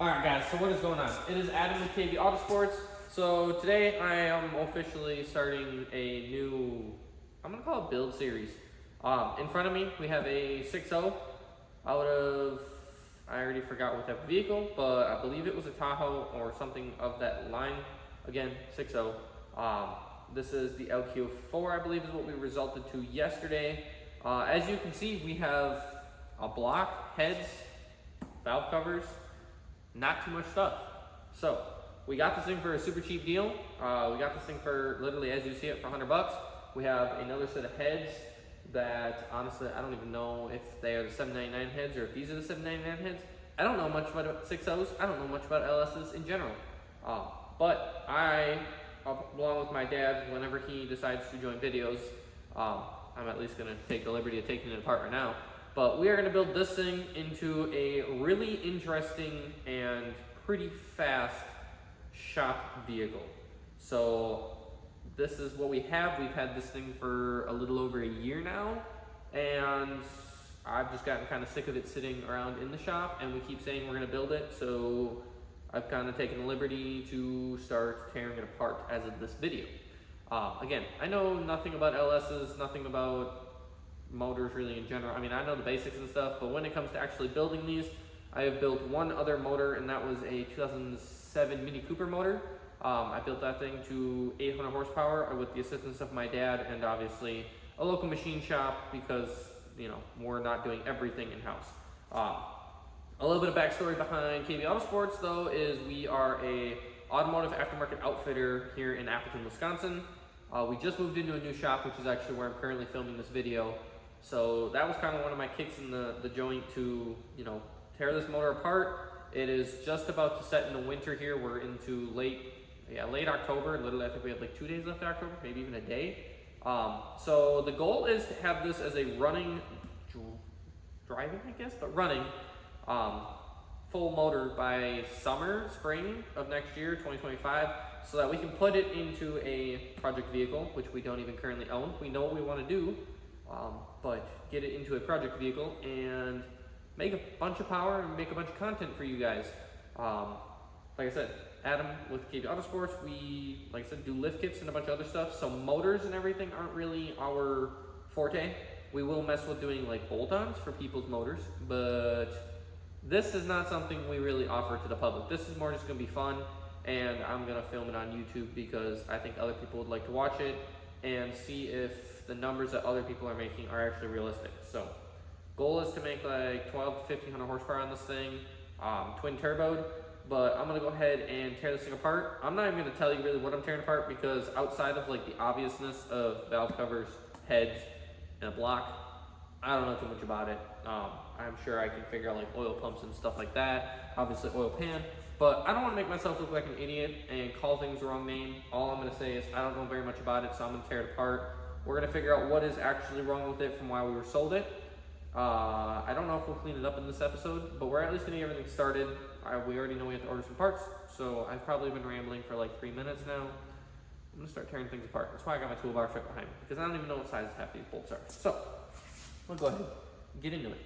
Alright guys, so what is going on? It is Adam with KB Autosports. So today I am officially starting a new, I'm going to call it build series. In front of me we have a 6.0 out of, I already forgot what type of vehicle, but I believe it was a Tahoe or something of that line. Again, 6.0. This is the LQ4, I believe is what we resulted to yesterday. As you can see, we have a block, heads, valve covers, not too much stuff. So we got this thing for a super cheap deal. We got this thing for literally, as you see it, for $100. We have another set of heads that honestly I don't even know if they are the 799 heads or if these are the 799 heads. I don't know much about 6.0s. I don't know much about LSs in general. But I, along with my dad, whenever he decides to join videos, I'm at least gonna take the liberty of taking it apart right now. But we are going to build this thing into a really interesting and pretty fast shop vehicle. So this is what we have. We've had this thing for a little over a year now, and I've just gotten kind of sick of it sitting around in the shop, and we keep saying we're going to build it. So I've kind of taken the liberty to start tearing it apart as of this video. Again, I know nothing about LSs, nothing about motors really in general. I mean, I know the basics and stuff, but when it comes to actually building these, I have built one other motor, and that was a 2007 Mini Cooper motor. I built that thing to 800 horsepower with the assistance of my dad and obviously a local machine shop because, you know, we're not doing everything in-house. A little bit of backstory behind KB Autosports, though, is we are a automotive aftermarket outfitter here in Appleton, Wisconsin. We just moved into a new shop, which is actually where I'm currently filming this video. So that was kind of one of my kicks in the joint to, you know, tear this motor apart. It is just about to set in the winter here. We're into late October. Literally, I think we have like 2 days left in October, maybe even a day. So the goal is to have this as a running, driving, I guess, but running full motor by spring of next year, 2025, so that we can put it into a project vehicle, which we don't even currently own. We know what we want to do. But get it into a project vehicle and make a bunch of power and make a bunch of content for you guys. Like I said, Adam with KB Autosports, we, like I said, do lift kits and a bunch of other stuff. So motors and everything aren't really our forte. We will mess with doing like bolt-ons for people's motors, but this is not something we really offer to the public. This is more just gonna be fun, and I'm gonna film it on YouTube because I think other people would like to watch it and see if the numbers that other people are making are actually realistic. So goal is to make like 12 to 1500 horsepower on this thing, twin turboed, but I'm gonna go ahead and tear this thing apart. I'm not even gonna tell you really what I'm tearing apart because outside of like the obviousness of valve covers, heads, and a block, I don't know too much about it. I'm sure I can figure out like oil pumps and stuff like that, obviously oil pan, but I don't want to make myself look like an idiot and call things the wrong name. All I'm going to say is I don't know very much about it, so I'm going to tear it apart. We're going to figure out what is actually wrong with it from why we were sold it. I don't know if we'll clean it up in this episode, but we're at least going to get everything started. We already know we have to order some parts, so I've probably been rambling for like 3 minutes now. I'm going to start tearing things apart. That's why I got my toolbar fit behind me, because I don't even know what size half these bolts are. So, we'll go ahead and get into it.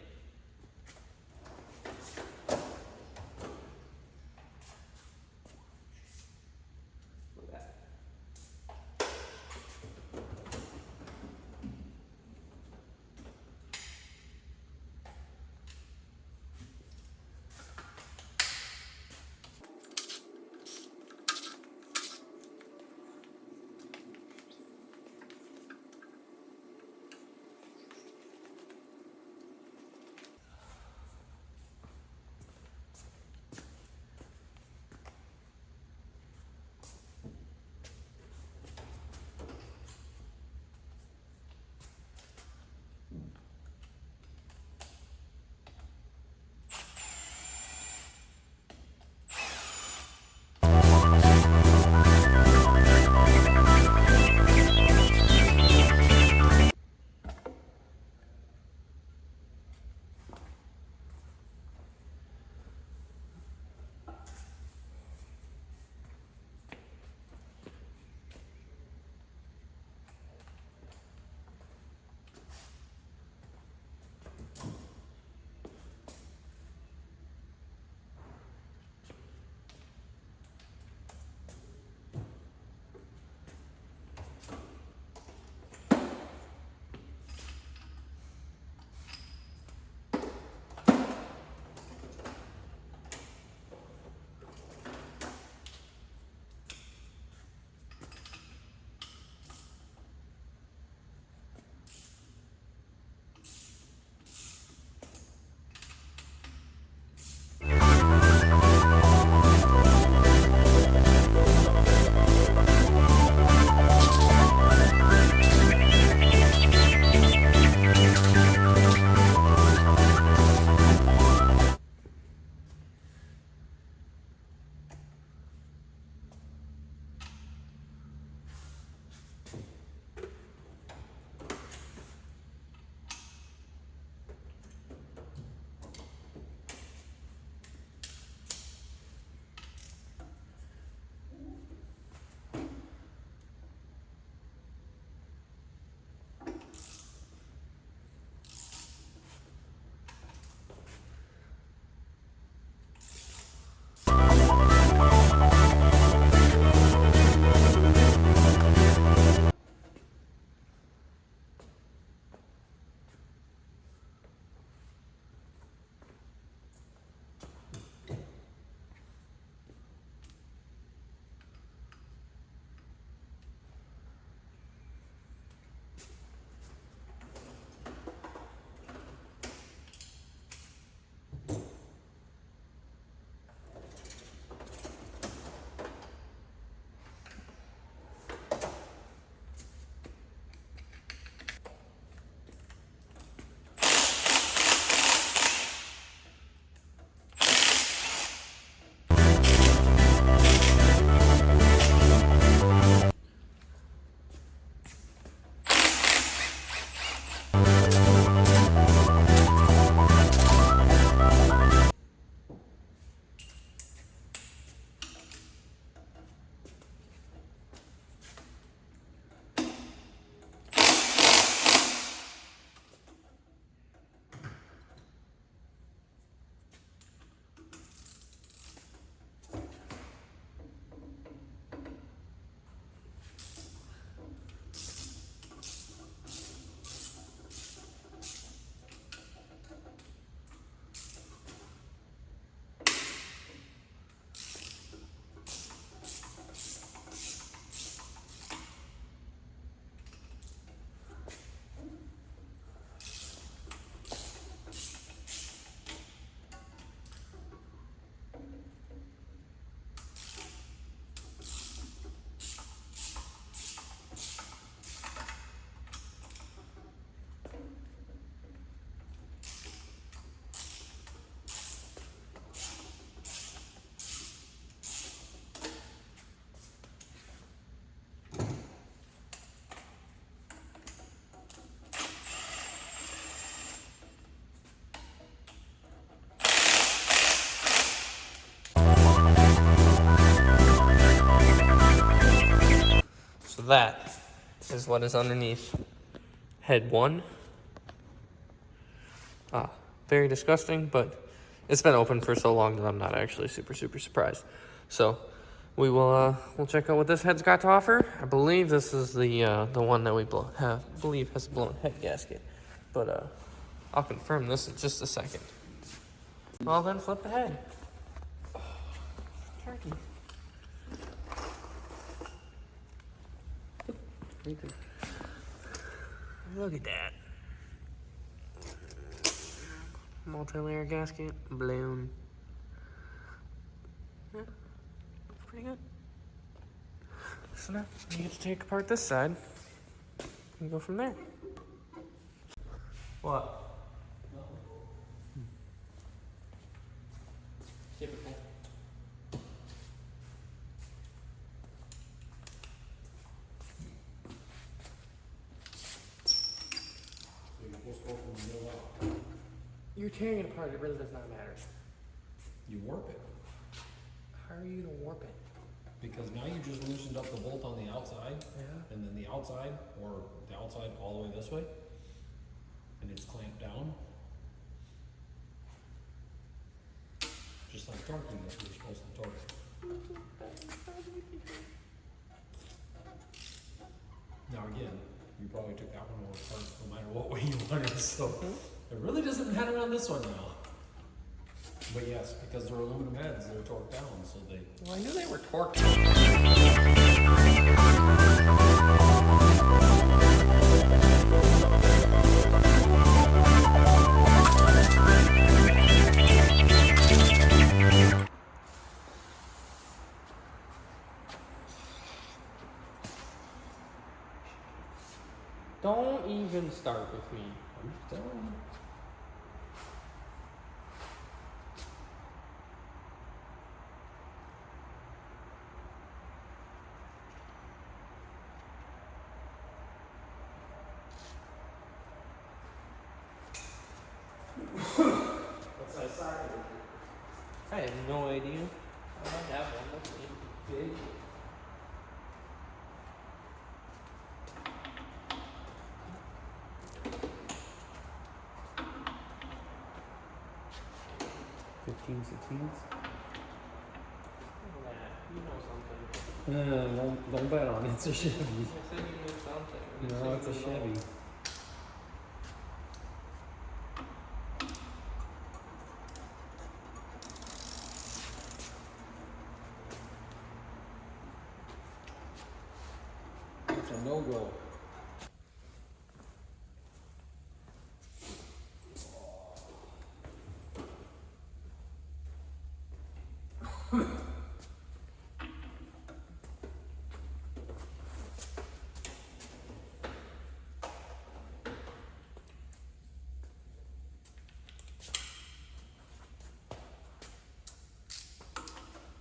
that is what is underneath head 1. Very disgusting, but it's been open for so long that I'm not actually super surprised. So we will we'll check out what this head's got to offer. I believe this is the one that we believe has a blown head gasket, but I'll confirm this in just a second. Well then, flip the head. Turkey. Look at that. Multi-layer gasket, blown. Yeah, looks pretty good. So now you get to take apart this side and go from there. What? Typical. You're tearing it apart, it really does not matter. You warp it. How are you gonna warp it? Because now you just loosened up the bolt on the outside, and then the outside, or the outside all the way this way, and it's clamped down. Just like torquing it, you're supposed to torque it. Now again, you probably took that one apart no matter what way you wanted, so it really doesn't matter on this one now. But yes, because they're aluminum heads, they're torqued down, so they... Well, I knew they were torqued. Don't even start with me. I'm just telling you. What size socket is it? I have no idea. I might have one. Let's see. Big. You know something. Don't bet on it. It's a Chevy. I said you knew something. No, it's a Chevy. It's a no-go.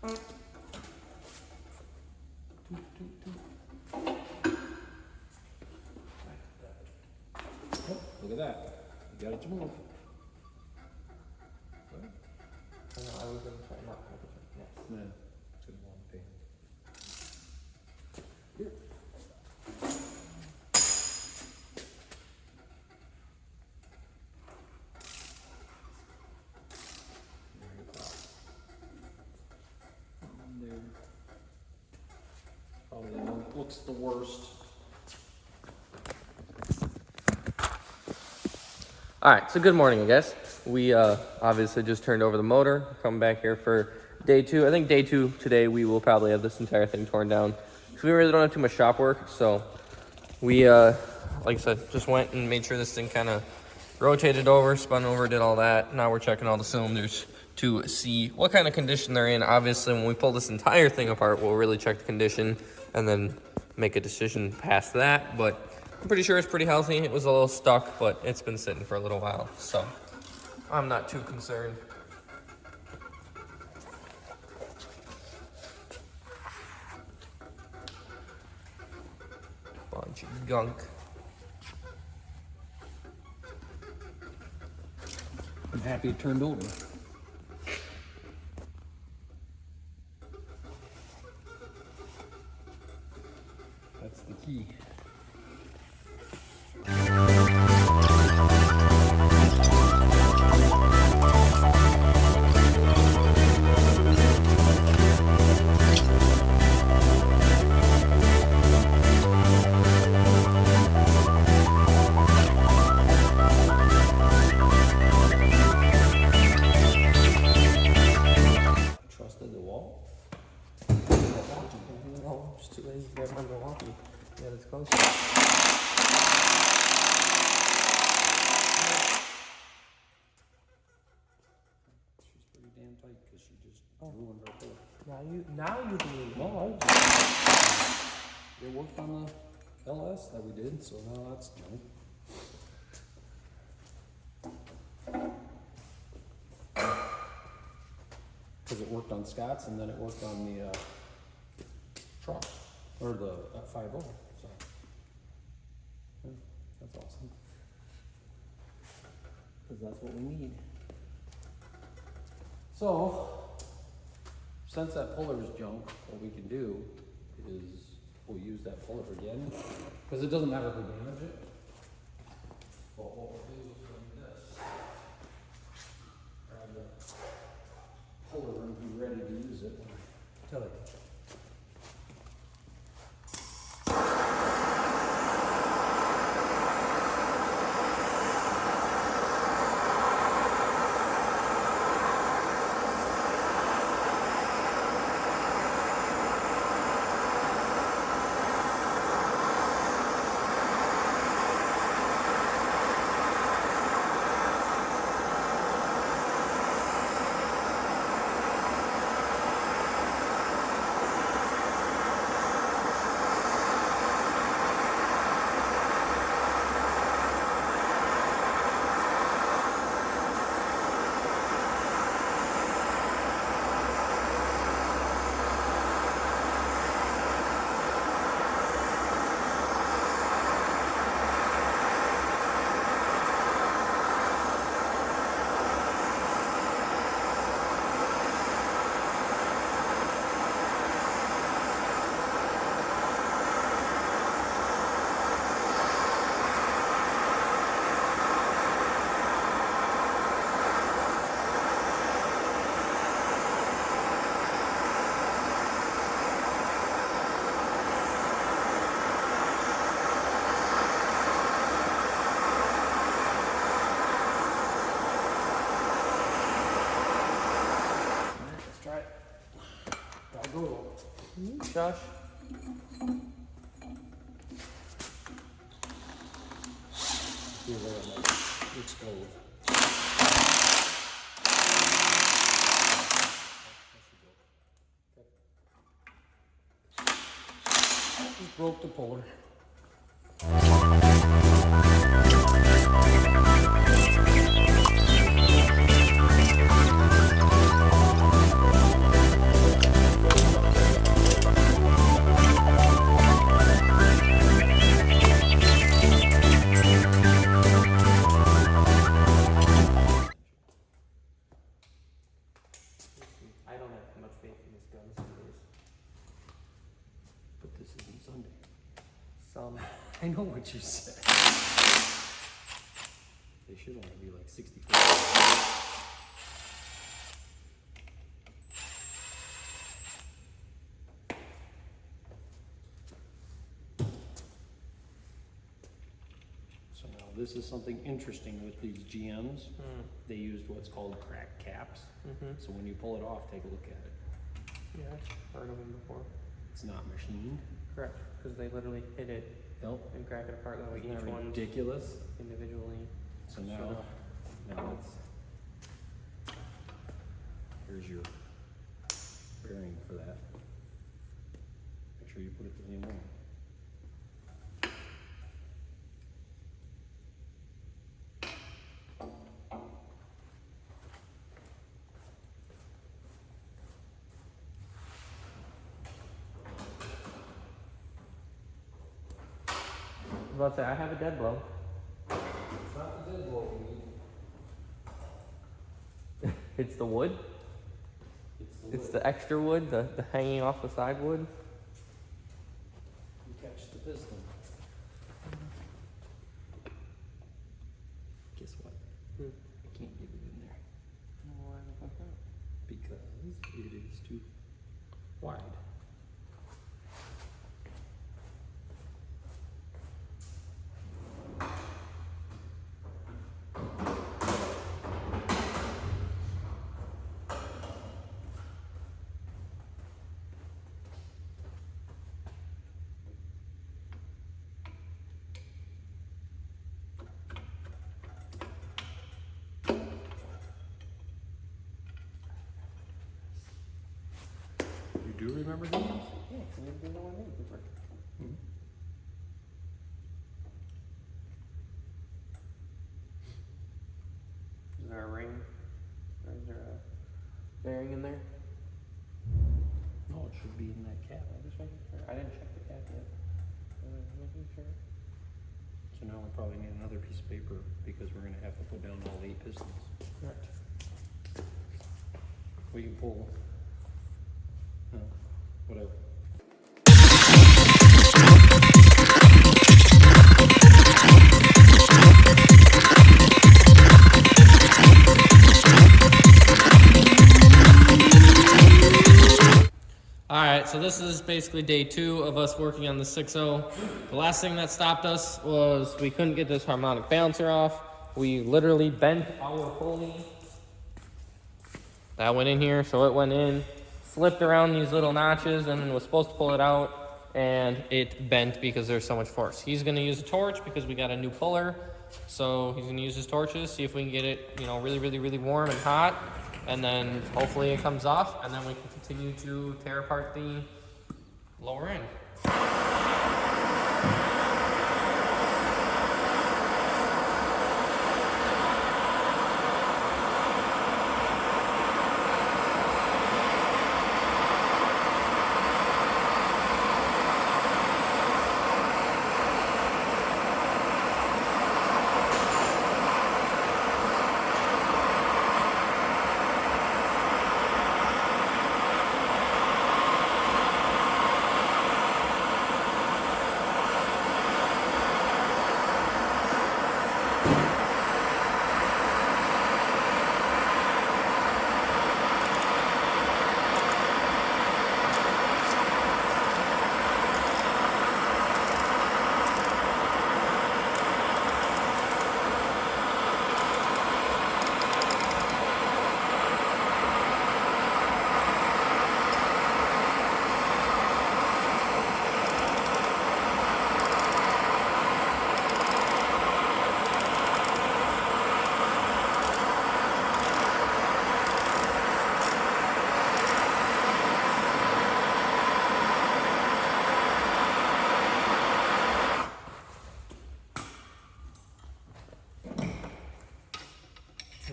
Oh, look at that. You got it to move. I know, I was going to try not to. Yes. Yeah. It's gonna want to pay. Here. There. Probably the one that looks the worst. All right, so good morning, I guess. We obviously just turned over the motor, come back here for day 2. I think day 2 today we will probably have this entire thing torn down. So we really don't have too much shop work, so we, like I said, just went and made sure this thing kind of rotated over, spun over, did all that. Now we're checking all the cylinders to see what kind of condition they're in. Obviously, when we pull this entire thing apart, we'll really check the condition and then make a decision past that, but I'm pretty sure it's pretty healthy. It was a little stuck, but it's been sitting for a little while, so I'm not too concerned. Bunch of gunk. I'm happy it turned over. That's the key. Trusted the wall? No, just too lazy to grab my Milwaukee. Yeah, that's close. She's pretty damn tight because she just ruined her pillow. Now you believe. No, it worked on the LS that we did, so now that's junk. Because it worked on Scott's and then it worked on the truck, or the F50, so. Yeah, that's awesome. Because that's what we need. So, since that puller is junk, what we can do is we'll use that puller again, because it doesn't matter if we damage it. But what we'll do is we'll do this. Grab the puller and be ready to use it when I tell you. Josh? Feel where it might explode. Just broke the puller. I don't have much faith in this gun series. But this isn't Sunday. Some. I know what you said. They should only be like 64. So now this is something interesting with these GMs. They used what's called crack caps. So when you pull it off, take a look at it. Yeah, I've heard of them before. It's not machined. Correct, because they literally hit it Nope. and crack it apart that way. Isn't Each that one's ridiculous? individually. So now it's, here's your bearing for that. Make sure you put it the same way. I was about to say, I have a dead blow. It's not the dead blow we need. It's the wood. It's the extra wood, the hanging off the side wood. You catch the piston. wide. You do remember doing this? Yeah, because I didn't know what I made before. Is there a ring? Or is there a bearing in there? No, it should be in that cap. I'm just making sure. I didn't check the cap yet. Making sure. So now we probably need another piece of paper because we're gonna have to put down all 8 pistons. Correct. We can pull, whatever. Alright, so this is basically day 2 of us working on the 6.0. The last thing that stopped us was we couldn't get this harmonic balancer off. We literally bent our pulley. That went in here, so it went in, slipped around these little notches, and then was supposed to pull it out, and it bent because there's so much force. He's going to use a torch because we got a new puller, so he's going to use his torches, see if we can get it, you know, really, really, really warm and hot, and then hopefully it comes off, and then we can continue to tear apart the lower end.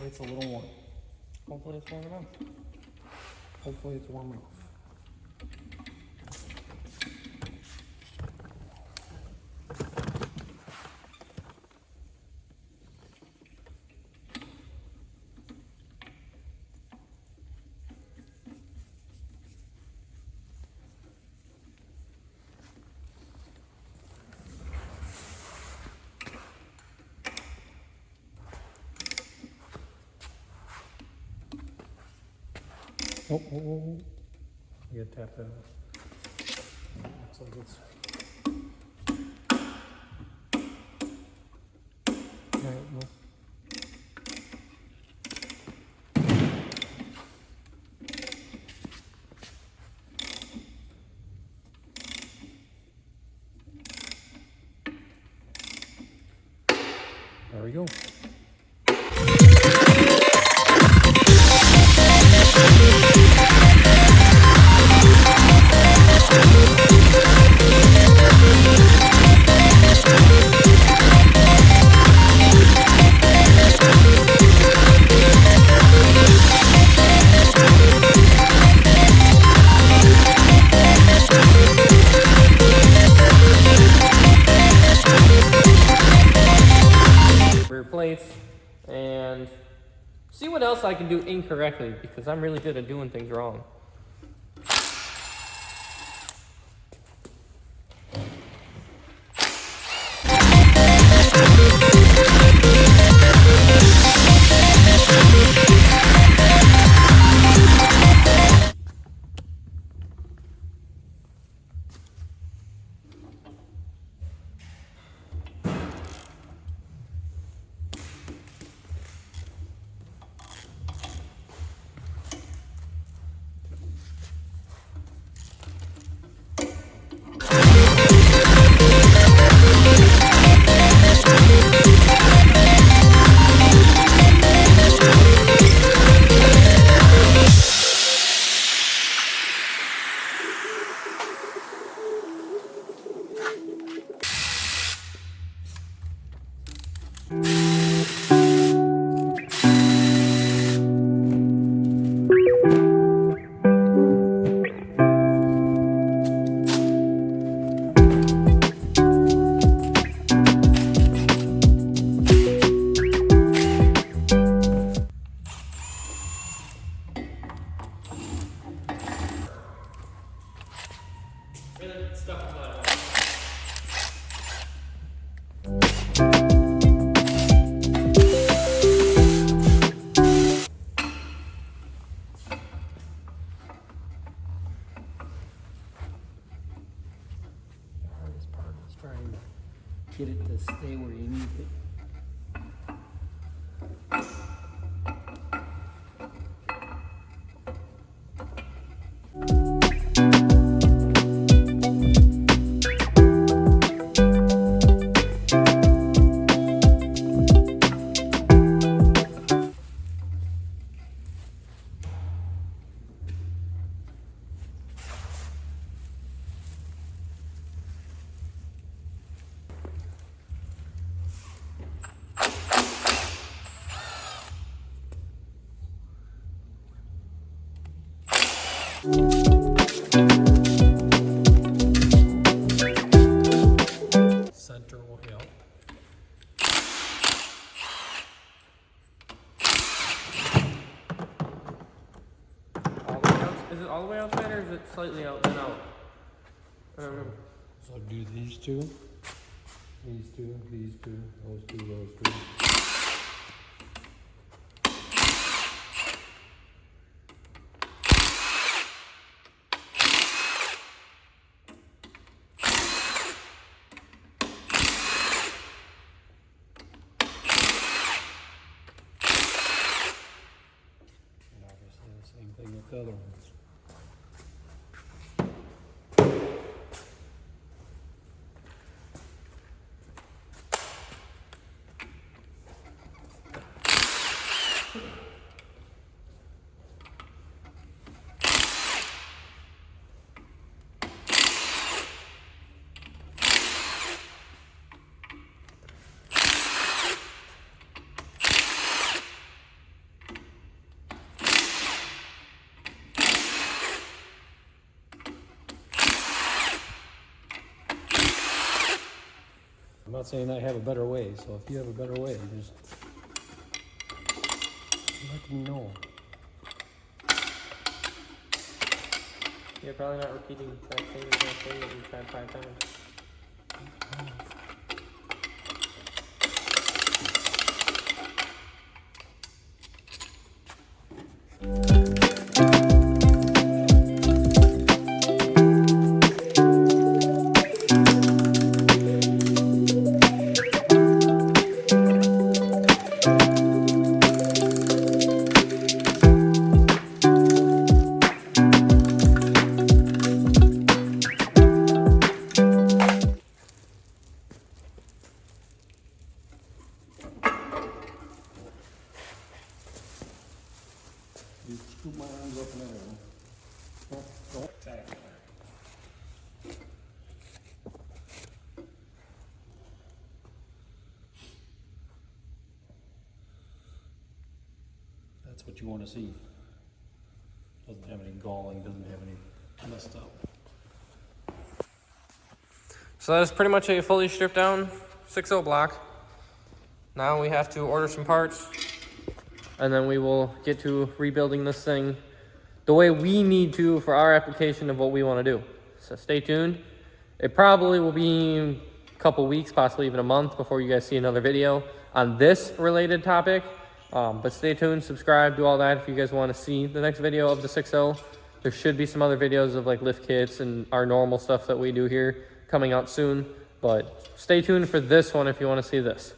It's a little warm. Hopefully it's warm enough. Hopefully it's warm enough. Oh, oh, oh, oh. You gotta tap that out. Looks like it's. Alright, well. There we go. Plates and see what else I can do incorrectly because I'm really good at doing things wrong. stuff in my The hardest part is trying to get it to stay where you need it. Center will help. all the way out. Is it all the way outside or is it slightly out and out? I don't remember. So do these two, these two, those two, those two. And obviously the same thing with the other ones. I'm not saying I have a better way, so if you have a better way, just let me know. You're probably not repeating that same exact thing that you tried 5 times. You scoop my arms up and everything. Don't attack me. That's what you want to see. Doesn't have any galling, doesn't have any messed up. So that is pretty much a fully stripped down 6.0 block. Now we have to order some parts and then we will get to rebuilding this thing the way we need to for our application of what we want to do. So stay tuned. It probably will be a couple weeks, possibly even a month before you guys see another video on this related topic. But stay tuned, subscribe, do all that if you guys want to see the next video of the 6.0. There should be some other videos of like lift kits and our normal stuff that we do here coming out soon. But stay tuned for this one if you want to see this.